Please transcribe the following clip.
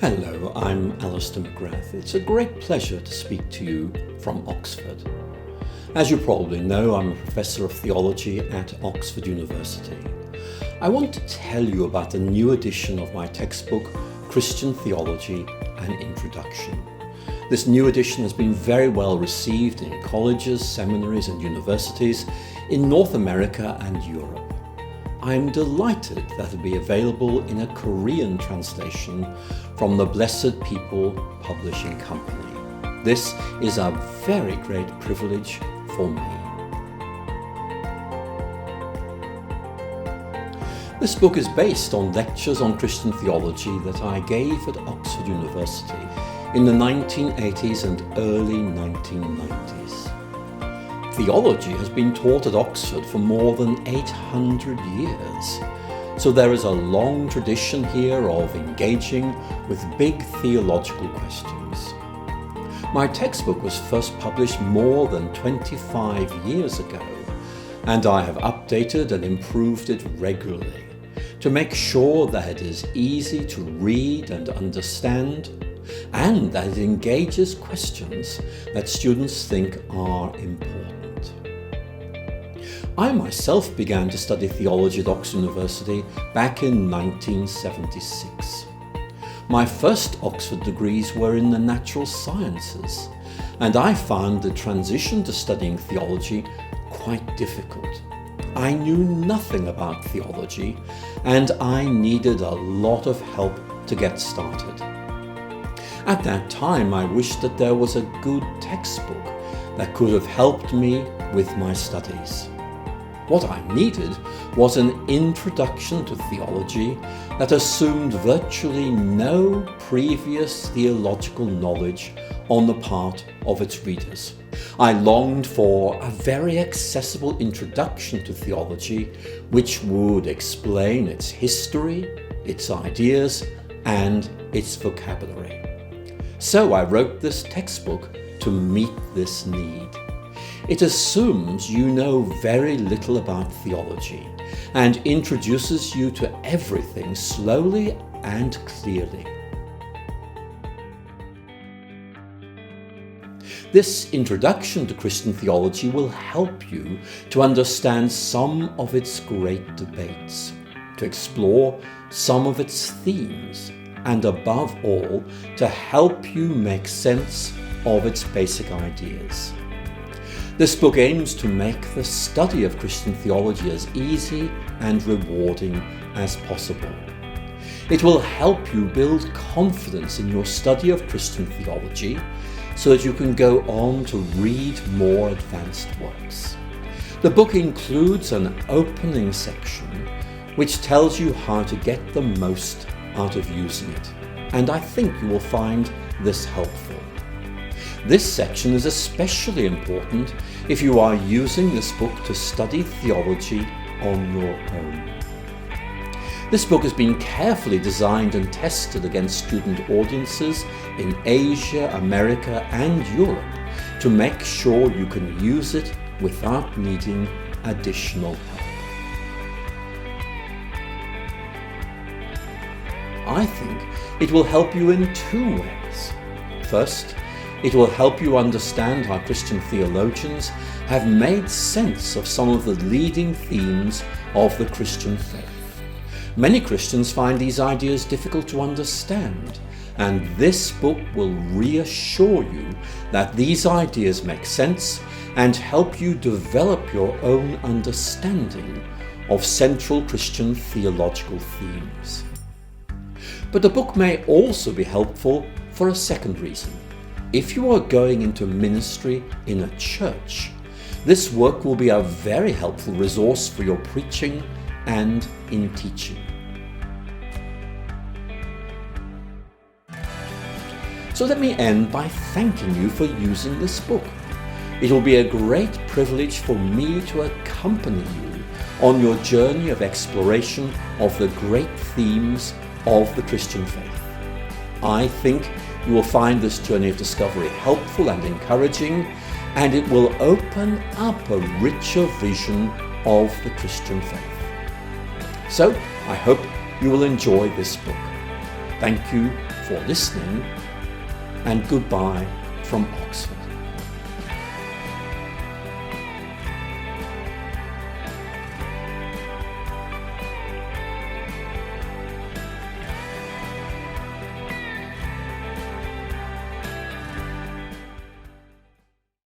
Hello, I'm Alistair McGrath. It's a great pleasure to speak to you from Oxford. As you probably know, I'm a professor of theology at Oxford University. I want to tell you about the new edition of my textbook, Christian Theology, An Introduction. This new edition has been very well received in colleges, seminaries and universities in North America and Europe. I'm delighted that it'll be available in a Korean translation from the Blessed People Publishing Company. This is a very great privilege for me. This book is based on lectures on Christian theology that I gave at Oxford University in the 1980s and early 1990s. Theology has been taught at Oxford for more than 800 years, so there is a long tradition here of engaging with big theological questions. My textbook was first published more than 25 years ago, and I have updated and improved it regularly to make sure that it is easy to read and understand, and that it engages questions that students think are important. I myself began to study theology at Oxford University back in 1976. My first Oxford degrees were in the natural sciences, and I found the transition to studying theology quite difficult. I knew nothing about theology, and I needed a lot of help to get started. At that time, I wished that there was a good textbook that could have helped me with my studies. What I needed was an introduction to theology that assumed virtually no previous theological knowledge on the part of its readers. I longed for a very accessible introduction to theology which would explain its history, its ideas, and its vocabulary. So I wrote this textbook to meet this need. It assumes you know very little about theology and introduces you to everything slowly and clearly. This introduction to Christian theology will help you to understand some of its great debates, to explore some of its themes, and above all, to help you make sense of its basic ideas. This book aims to make the study of Christian theology as easy and rewarding as possible. It will help you build confidence in your study of Christian theology so that you can go on to read more advanced works. The book includes an opening section which tells you how to get the most out of using it, and I think you will find this helpful. This section is especially important if you are using this book to study theology on your own. This book has been carefully designed and tested against student audiences in Asia, America, and Europe to make sure you can use it without needing additional help. I think it will help you in two ways. First, it will help you understand how Christian theologians have made sense of some of the leading themes of the Christian faith. Many Christians find these ideas difficult to understand, and this book will reassure you that these ideas make sense and help you develop your own understanding of central Christian theological themes. But the book may also be helpful for a second reason. If you are going into ministry in a church, this work will be a very helpful resource for your preaching and in teaching. So let me end by thanking you for using this book. It will be a great privilege for me to accompany you on your journey of exploration of the great themes of the Christian faith. I think you will find this journey of discovery helpful and encouraging, and it will open up a richer vision of the Christian faith. So I hope you will enjoy this book. Thank you for listening, and goodbye from Oxford.